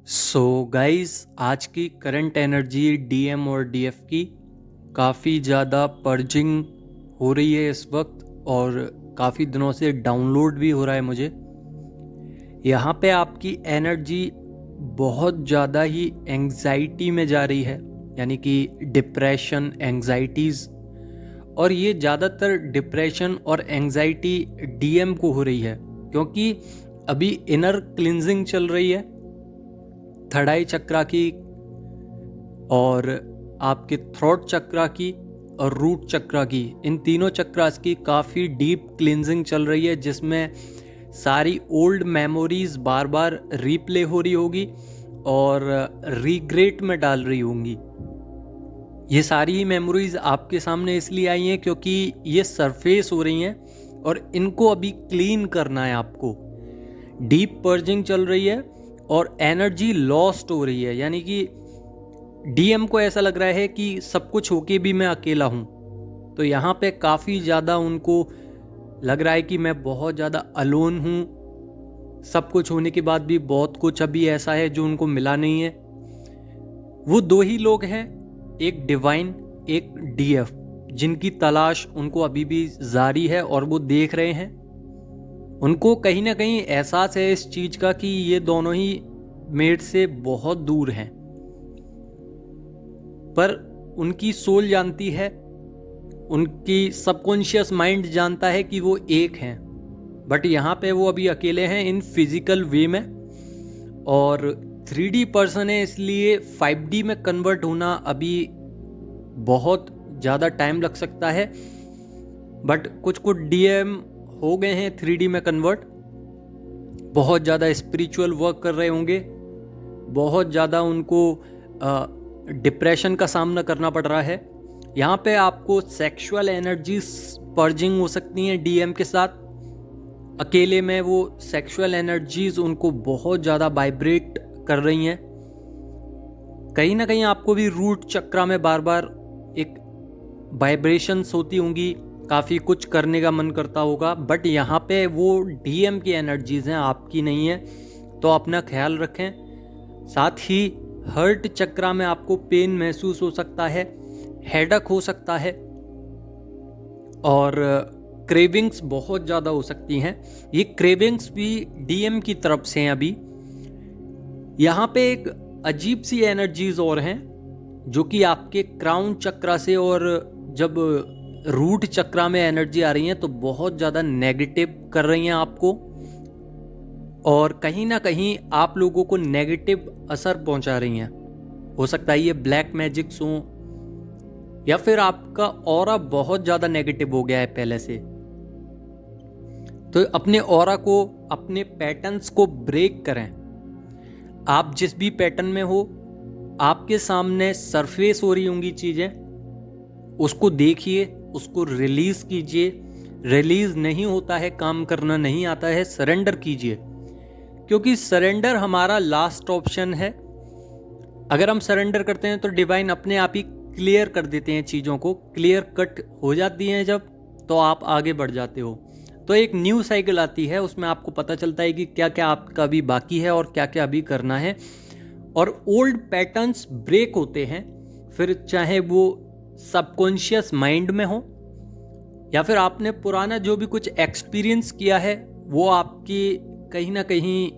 Guys, आज की current energy DM और डीएफ की काफ़ी ज़्यादा पर्जिंग हो रही है इस वक्त, और काफ़ी दिनों से डाउनलोड भी हो रहा है मुझे। यहाँ पे आपकी एनर्जी बहुत ज़्यादा ही एंग्जाइटी में जा रही है, यानी कि डिप्रेशन, एंग्जाइटीज़। और ये ज़्यादातर डिप्रेशन और एंग्जाइटी डीएम को हो रही है, क्योंकि अभी इनर क्लिनजिंग चल रही है थर्ड आई चक्रा की, और आपके थ्रोट चक्रा की और रूट चक्रा की। इन तीनों चक्रास की काफ़ी डीप क्लिनजिंग चल रही है, जिसमें सारी ओल्ड मेमोरीज बार बार रीप्ले हो रही होगी और रिग्रेट में डाल रही होंगी। ये सारी मेमोरीज आपके सामने इसलिए आई हैं क्योंकि ये सरफेस हो रही हैं और इनको अभी क्लीन करना है आपको। डीप पर्जिंग चल रही है और एनर्जी लॉस्ट हो रही है, यानी कि डीएम को ऐसा लग रहा है कि सब कुछ होके भी मैं अकेला हूं। तो यहाँ पे काफ़ी ज़्यादा उनको लग रहा है कि मैं बहुत ज़्यादा अलोन हूँ। सब कुछ होने के बाद भी बहुत कुछ अभी ऐसा है जो उनको मिला नहीं है। वो दो ही लोग हैं, एक डिवाइन, एक डीएफ, जिनकी तलाश उनको अभी भी जारी है और वो देख रहे हैं। उनको कहीं ना कहीं एहसास है इस चीज का कि ये दोनों ही मेट से बहुत दूर हैं, पर उनकी सोल जानती है, उनकी सबकॉन्शियस माइंड जानता है कि वो एक हैं। बट यहाँ पे वो अभी अकेले हैं इन फिजिकल वे में, और 3D पर्सन है, इसलिए 5D में कन्वर्ट होना अभी बहुत ज़्यादा टाइम लग सकता है। बट कुछ डीएम हो गए हैं 3D में कन्वर्ट, बहुत ज़्यादा स्पिरिचुअल वर्क कर रहे होंगे, बहुत ज़्यादा उनको डिप्रेशन का सामना करना पड़ रहा है। यहाँ पे आपको सेक्सुअल एनर्जीज पर्जिंग हो सकती हैं डीएम के साथ। अकेले में वो सेक्सुअल एनर्जीज उनको बहुत ज़्यादा वाइब्रेट कर रही हैं। कहीं ना कहीं आपको भी रूट चक्रा में बार बार एक वाइब्रेशंस होती होंगी, काफ़ी कुछ करने का मन करता होगा। बट यहाँ पे वो डीएम की एनर्जीज हैं, आपकी नहीं है, तो अपना ख्याल रखें। साथ ही हर्ट चक्रा में आपको पेन महसूस हो सकता है, हेडक हो सकता है, और क्रेविंग्स बहुत ज़्यादा हो सकती हैं। ये क्रेविंग्स भी डीएम की तरफ से हैं अभी। यहाँ पे एक अजीब सी एनर्जीज और हैं जो कि आपके क्राउन चक्रा से, और जब रूट चक्रा में एनर्जी आ रही है तो बहुत ज़्यादा नेगेटिव कर रही हैं आपको, और कहीं ना कहीं आप लोगों को नेगेटिव असर पहुंचा रही हैं। हो सकता है ये ब्लैक मैजिक्स हो, या फिर आपका ऑरा बहुत ज़्यादा नेगेटिव हो गया है पहले से। तो अपने ऑरा को, अपने पैटर्न्स को ब्रेक करें। आप जिस भी पैटर्न में हो, आपके सामने सरफेस हो रही होंगी चीज़ें, उसको देखिए, उसको रिलीज कीजिए। रिलीज नहीं होता है, काम करना नहीं आता है, सरेंडर कीजिए, क्योंकि सरेंडर हमारा लास्ट ऑप्शन है। अगर हम सरेंडर करते हैं तो डिवाइन अपने आप ही क्लियर कर देते हैं, चीज़ों को क्लियर कट हो जाती हैं जब, तो आप आगे बढ़ जाते हो। तो एक न्यू साइकिल आती है, उसमें आपको पता चलता है कि क्या क्या आपका अभी बाकी है और क्या क्या अभी करना है, और ओल्ड पैटर्न्स ब्रेक होते हैं। फिर चाहे वो सबकॉन्शियस माइंड में हो, या फिर आपने पुराना जो भी कुछ एक्सपीरियंस किया है वो आपकी कहीं ना कहीं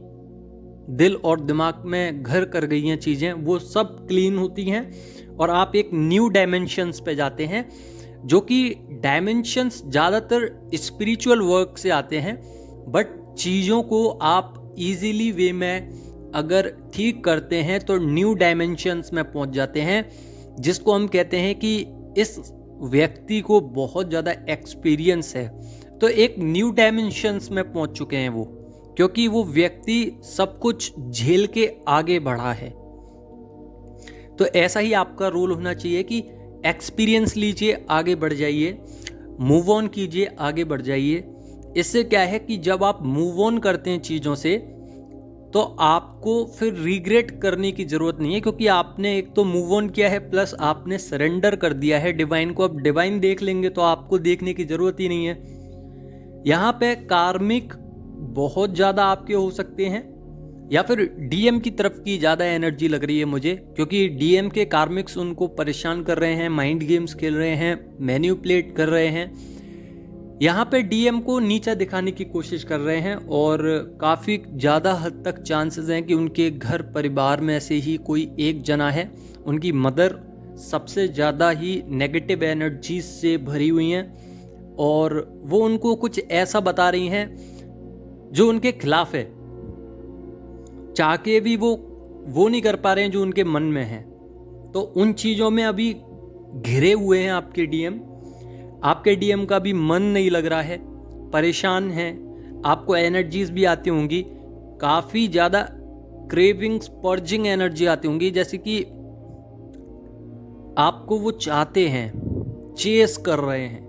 दिल और दिमाग में घर कर गई हैं चीज़ें, वो सब क्लीन होती हैं और आप एक न्यू डायमेंशंस पे जाते हैं, जो कि डायमेंशंस ज़्यादातर स्पिरिचुअल वर्क से आते हैं। बट चीज़ों को आप इजीली वे में अगर ठीक करते हैं तो न्यू डायमेंशंस में पहुंच जाते हैं, जिसको हम कहते हैं कि इस व्यक्ति को बहुत ज़्यादा एक्सपीरियंस है, तो एक न्यू डायमेंशंस में पहुंच चुके हैं वो, क्योंकि वो व्यक्ति सब कुछ झेल के आगे बढ़ा है। तो ऐसा ही आपका रोल होना चाहिए कि एक्सपीरियंस लीजिए, आगे बढ़ जाइए, मूव ऑन कीजिए, आगे बढ़ जाइए। इससे क्या है कि जब आप मूव ऑन करते हैं चीज़ों से, तो आपको फिर रिग्रेट करने की ज़रूरत नहीं है, क्योंकि आपने एक तो मूव ऑन किया है, प्लस आपने सरेंडर कर दिया है डिवाइन को। अब डिवाइन देख लेंगे तो आपको देखने की ज़रूरत ही नहीं है। यहाँ पे कार्मिक बहुत ज़्यादा आपके हो सकते हैं, या फिर डीएम की तरफ की ज़्यादा एनर्जी लग रही है मुझे, क्योंकि डीएम के कार्मिक्स उनको परेशान कर रहे हैं, माइंड गेम्स खेल रहे हैं, मैन्युपुलेट कर रहे हैं। यहाँ पे डीएम को नीचा दिखाने की कोशिश कर रहे हैं और काफ़ी ज़्यादा हद तक चांसेस हैं कि उनके घर परिवार में से ही कोई एक जना है, उनकी मदर सबसे ज़्यादा ही नेगेटिव एनर्जी से भरी हुई हैं और वो उनको कुछ ऐसा बता रही हैं जो उनके खिलाफ है, चाह के भी वो नहीं कर पा रहे हैं जो उनके मन में है। तो उन चीज़ों में अभी घिरे हुए हैं आपके डीएम। आपके डीएम का भी मन नहीं लग रहा है, परेशान हैं, आपको एनर्जीज भी आती होंगी, काफ़ी ज़्यादा क्रेविंग्स, पर्जिंग एनर्जी आती होंगी, जैसे कि आपको वो चाहते हैं, चेस कर रहे हैं।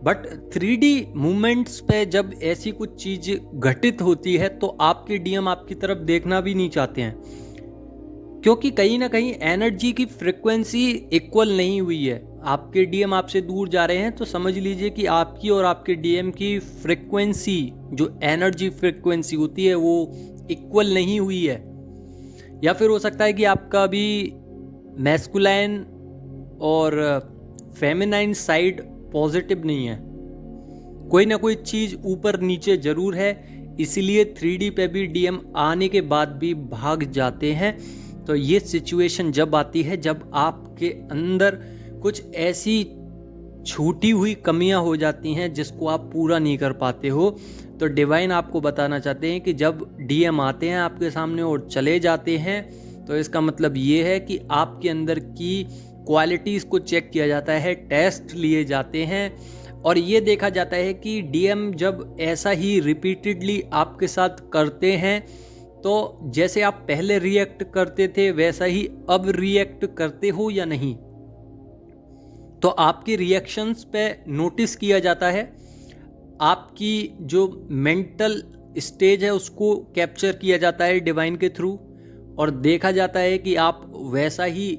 बट 3D मूवमेंट्स पे जब ऐसी कुछ चीज़ घटित होती है तो आपके डीएम आपकी तरफ देखना भी नहीं चाहते हैं, क्योंकि कहीं ना कहीं एनर्जी की फ्रिक्वेंसी इक्वल नहीं हुई है। आपके डीएम आपसे दूर जा रहे हैं तो समझ लीजिए कि आपकी और आपके डीएम की फ्रिक्वेंसी, जो एनर्जी फ्रिक्वेंसी होती है, वो इक्वल नहीं हुई है। या फिर हो सकता है कि आपका भी मैस्कुलाइन और फेमिनाइन साइड पॉजिटिव नहीं है, कोई ना कोई चीज़ ऊपर नीचे जरूर है, इसीलिए 3D पे भी डीएम आने के बाद भी भाग जाते हैं। तो ये सिचुएशन जब आती है जब आपके अंदर कुछ ऐसी छूटी हुई कमियां हो जाती हैं जिसको आप पूरा नहीं कर पाते हो, तो डिवाइन आपको बताना चाहते हैं कि जब डीएम आते हैं आपके सामने और चले जाते हैं तो इसका मतलब ये है कि आपके अंदर की क्वालिटीज़ को चेक किया जाता है, टेस्ट लिए जाते हैं और ये देखा जाता है कि डीएम जब ऐसा ही रिपीटेडली आपके साथ करते हैं तो जैसे आप पहले रिएक्ट करते थे वैसा ही अब रिएक्ट करते हो या नहीं। तो आपकी रिएक्शंस पे नोटिस किया जाता है, आपकी जो मेंटल स्टेज है उसको कैप्चर किया जाता है डिवाइन के थ्रू और देखा जाता है कि आप वैसा ही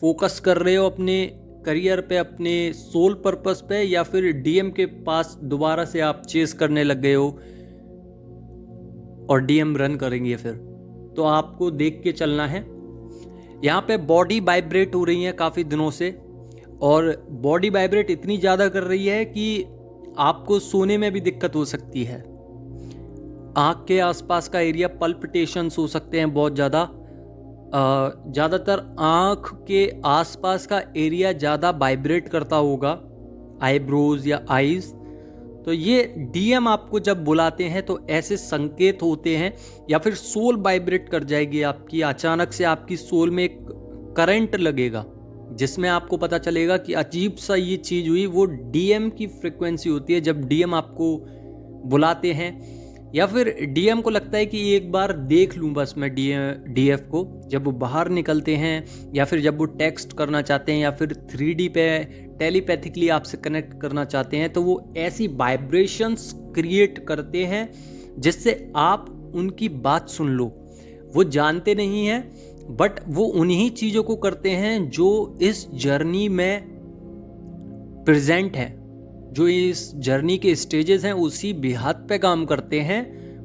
फोकस कर रहे हो अपने करियर पे, अपने सोल पर्पस पे, या फिर डीएम के पास दोबारा से आप चेस करने लग गए हो और डीएम रन करेंगे फिर। तो आपको देख के चलना है। यहाँ पे बॉडी वाइब्रेट हो रही है काफ़ी दिनों से और बॉडी वाइब्रेट इतनी ज़्यादा कर रही है कि आपको सोने में भी दिक्कत हो सकती है। आँख के आसपास का एरिया पल्पिटेशंस हो सकते हैं बहुत ज़्यादा। ज़्यादातर आँख के आसपास का एरिया ज़्यादा वाइब्रेट करता होगा, आईब्रोज या आईज। तो ये डीएम आपको जब बुलाते हैं तो ऐसे संकेत होते हैं, या फिर सोल वाइब्रेट कर जाएगी आपकी, अचानक से आपकी सोल में एक करंट लगेगा जिसमें आपको पता चलेगा कि अजीब सा ये चीज़ हुई। वो डीएम की फ्रिक्वेंसी होती है जब डीएम आपको बुलाते हैं, या फिर डीएम को लगता है कि एक बार देख लूँ बस मैं डीएफ को, जब वो बाहर निकलते हैं या फिर जब वो टेक्स्ट करना चाहते हैं या फिर 3D पे टेलीपैथिकली आपसे कनेक्ट करना चाहते हैं, तो वो ऐसी वाइब्रेशंस क्रिएट करते हैं जिससे आप उनकी बात सुन लो। वो जानते नहीं हैं बट वो उन्हीं चीज़ों को करते हैं जो इस जर्नी में प्रेजेंट है, जो इस जर्नी के स्टेजेस हैं उसी बेहद पे काम करते हैं,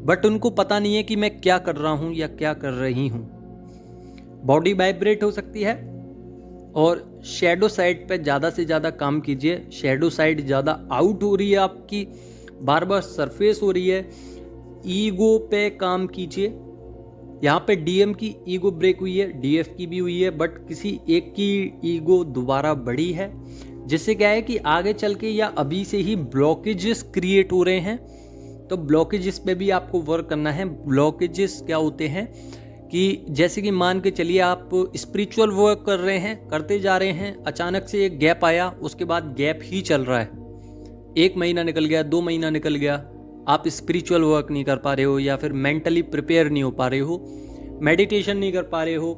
बट उनको पता नहीं है कि मैं क्या कर रहा हूँ या क्या कर रही हूँ। बॉडी वाइब्रेट हो सकती है और शैडो साइड पे ज़्यादा से ज़्यादा काम कीजिए। शैडो साइड ज़्यादा आउट हो रही है आपकी, बार बार सरफेस हो रही है। ईगो पे काम कीजिए। यहाँ पे डीएम की ईगो ब्रेक हुई है, डीएफ की भी हुई है, बट किसी एक की ईगो दोबारा बढ़ी है, जिससे क्या है कि आगे चल के या अभी से ही ब्लॉकेजेस क्रिएट हो रहे हैं। तो ब्लॉकेजेस पे भी आपको वर्क करना है। ब्लॉकेजेस क्या होते हैं कि जैसे कि मान के चलिए आप स्पिरिचुअल वर्क कर रहे हैं, करते जा रहे हैं, अचानक से एक गैप आया, उसके बाद गैप ही चल रहा है, 1 महीना निकल गया, 2 महीना निकल गया, आप स्पिरिचुअल वर्क नहीं कर पा रहे हो या फिर मेंटली प्रिपेयर नहीं हो पा रहे हो, मेडिटेशन नहीं कर पा रहे हो।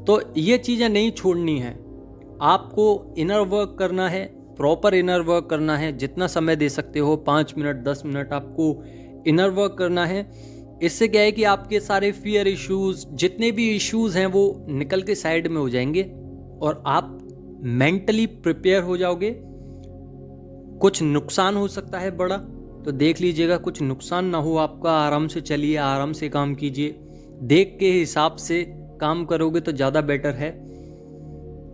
तो ये चीज़ें नहीं छोड़नी है, आपको इनर वर्क करना है, प्रॉपर इनर वर्क करना है। जितना समय दे सकते हो, 5 मिनट 10 मिनट आपको इनर वर्क करना है। इससे क्या है कि आपके सारे फियर इश्यूज, जितने भी इश्यूज हैं, वो निकल के साइड में हो जाएंगे और आप मेंटली प्रिपेयर हो जाओगे। कुछ नुकसान हो सकता है बड़ा, तो देख लीजिएगा कुछ नुकसान ना हो आपका। आराम से चलिए, आराम से काम कीजिए, देख के हिसाब से काम करोगे तो ज़्यादा बेटर है।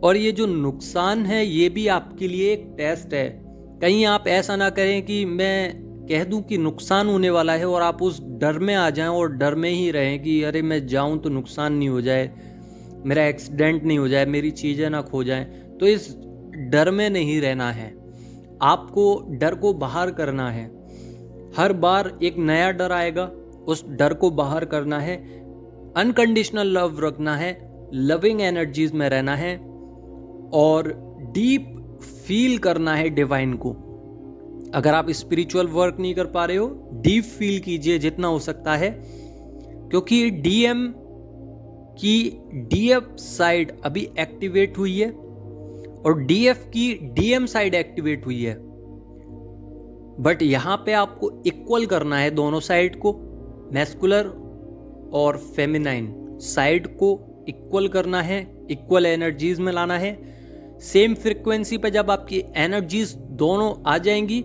और ये जो नुकसान है ये भी आपके लिए एक टेस्ट है। कहीं आप ऐसा ना करें कि मैं कह दूं कि नुकसान होने वाला है और आप उस डर में आ जाएं और डर में ही रहें कि अरे मैं जाऊं तो नुकसान नहीं हो जाए, मेरा एक्सीडेंट नहीं हो जाए, मेरी चीज़ें ना खो जाएं। तो इस डर में नहीं रहना है, आपको डर को बाहर करना है। हर बार एक नया डर आएगा, उस डर को बाहर करना है, अनकंडीशनल लव रखना है, लविंग एनर्जीज में रहना है और डीप फील करना है डिवाइन को। अगर आप स्पिरिचुअल वर्क नहीं कर पा रहे हो, डीप फील कीजिए जितना हो सकता है, क्योंकि डीएम की डीएफ साइड अभी एक्टिवेट हुई है और डीएफ की डीएम साइड एक्टिवेट हुई है। बट यहां पे आपको इक्वल करना है दोनों साइड को, मैस्कुलर और फेमिनाइन साइड को इक्वल करना है, इक्वल एनर्जीज में लाना है। सेम फ्रीक्वेंसी पे जब आपकी एनर्जीज दोनों आ जाएंगी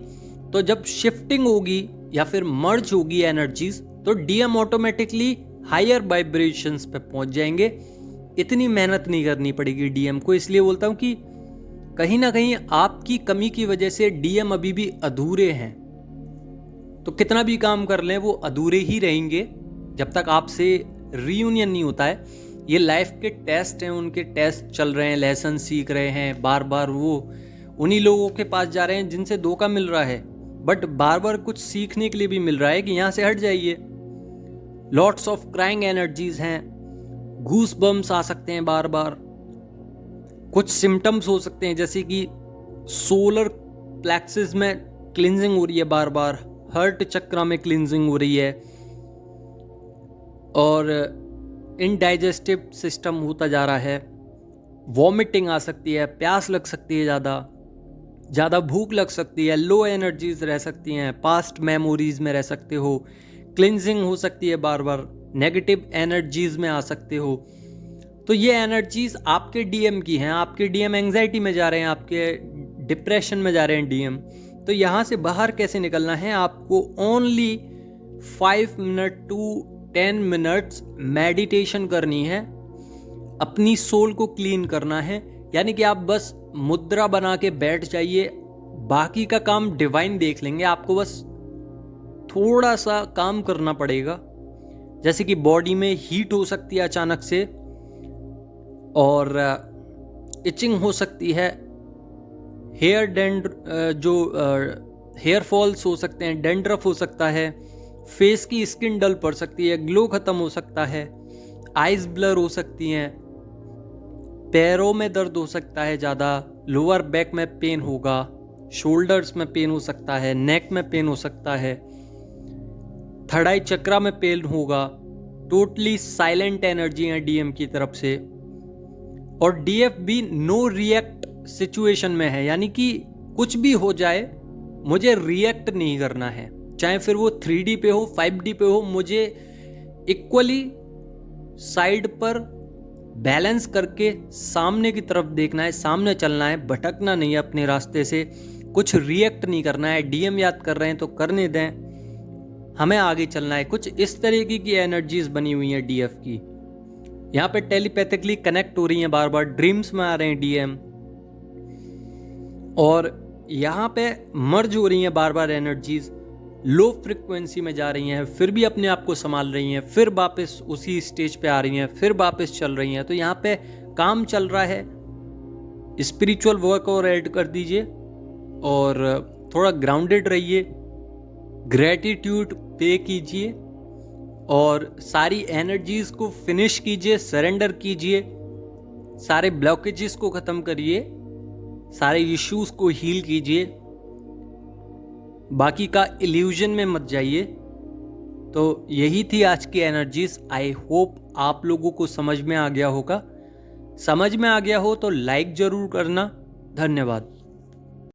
तो जब शिफ्टिंग होगी या फिर मर्ज होगी एनर्जीज, तो डीएम ऑटोमेटिकली हायर वाइब्रेशंस पे पहुंच जाएंगे। इतनी मेहनत नहीं करनी पड़ेगी डीएम को। इसलिए बोलता हूं कि कहीं ना कहीं आपकी कमी की वजह से डीएम अभी भी अधूरे हैं। तो कितना भी काम कर लें वो अधूरे ही रहेंगे जब तक आपसे रीयूनियन नहीं होता है। ये लाइफ के टेस्ट हैं, उनके टेस्ट चल रहे हैं, लेसन सीख रहे हैं। बार बार वो उन्हीं लोगों के पास जा रहे हैं जिनसे धोखा मिल रहा है, बट बार बार कुछ सीखने के लिए भी मिल रहा है कि यहाँ से हट जाइए। लॉट्स ऑफ क्राइंग एनर्जीज हैं, गूस बम्स आ सकते हैं बार बार, कुछ सिम्टम्स हो सकते हैं जैसे कि सोलर प्लेक्सिस में क्लिनजिंग हो रही है बार बार, हार्ट चक्र में क्लिनजिंग हो रही है और इनडाइजेस्टिव सिस्टम होता जा रहा है, वॉमिटिंग आ सकती है, प्यास लग सकती है, ज़्यादा भूख लग सकती है, लो एनर्जीज रह सकती हैं, पास्ट मेमोरीज में रह सकते हो, क्लिनजिंग हो सकती है बार बार, नेगेटिव एनर्जीज में आ सकते हो। तो ये एनर्जीज आपके डीएम की हैं। आपके डीएम एंग्जाइटी में जा रहे हैं, आपके डिप्रेशन में जा रहे हैं डीएम। तो यहाँ से बाहर कैसे निकलना है? आपको only 5 minute to 10 minutes meditation करनी है, अपनी सोल को क्लीन करना है। यानी कि आप बस मुद्रा बना के बैठ जाइए, बाकी का काम डिवाइन देख लेंगे। आपको बस थोड़ा सा काम करना पड़ेगा, जैसे कि बॉडी में हीट हो सकती है अचानक से और इचिंग हो सकती है, हेयर फॉल्स हो सकते हैं, डेंड्रफ हो सकता है, फेस की स्किन डल पड़ सकती है, ग्लो खत्म हो सकता है, आइज ब्लर हो सकती हैं, पैरों में दर्द हो सकता है ज़्यादा, लोअर बैक में पेन होगा, शोल्डर्स में पेन हो सकता है, नेक में पेन हो सकता है, थर्ड आई चक्रा में पेन होगा। टोटली साइलेंट एनर्जी है डीएम की तरफ से। और डीएफ भी नो रिएक्ट सिचुएशन में है, यानी कि कुछ भी हो जाए मुझे रिएक्ट नहीं करना है, चाहे फिर वो 3D पे हो 5D पे हो, मुझे इक्वली साइड पर बैलेंस करके सामने की तरफ देखना है, सामने चलना है, भटकना नहीं है अपने रास्ते से, कुछ रिएक्ट नहीं करना है। डीएम याद कर रहे हैं तो करने दें, हमें आगे चलना है। कुछ इस तरीके की एनर्जीज बनी हुई हैं डीएफ की। यहाँ पे टेलीपैथिकली कनेक्ट हो रही हैं, बार बार ड्रीम्स में आ रहे हैं डीएम, और यहाँ पे मर्ज हो रही हैं बार बार एनर्जीज, लो फ्रिक्वेंसी में जा रही हैं, फिर भी अपने आप को संभाल रही हैं, फिर वापस उसी स्टेज पे आ रही हैं, फिर वापस चल रही हैं। तो यहाँ पे काम चल रहा है। स्पिरिचुअल वर्क और ऐड कर दीजिए और थोड़ा ग्राउंडेड रहिए, ग्रेटिट्यूड पे कीजिए और सारी एनर्जीज को फिनिश कीजिए, सरेंडर कीजिए, सारे ब्लॉकेजेस को ख़त्म करिए, सारे इश्यूज को हील कीजिए, बाकी का इल्यूजन में मत जाइए। तो यही थी आज की एनर्जीज। आई होप आप लोगों को समझ में आ गया होगा। समझ में आ गया हो तो लाइक ज़रूर करना। धन्यवाद।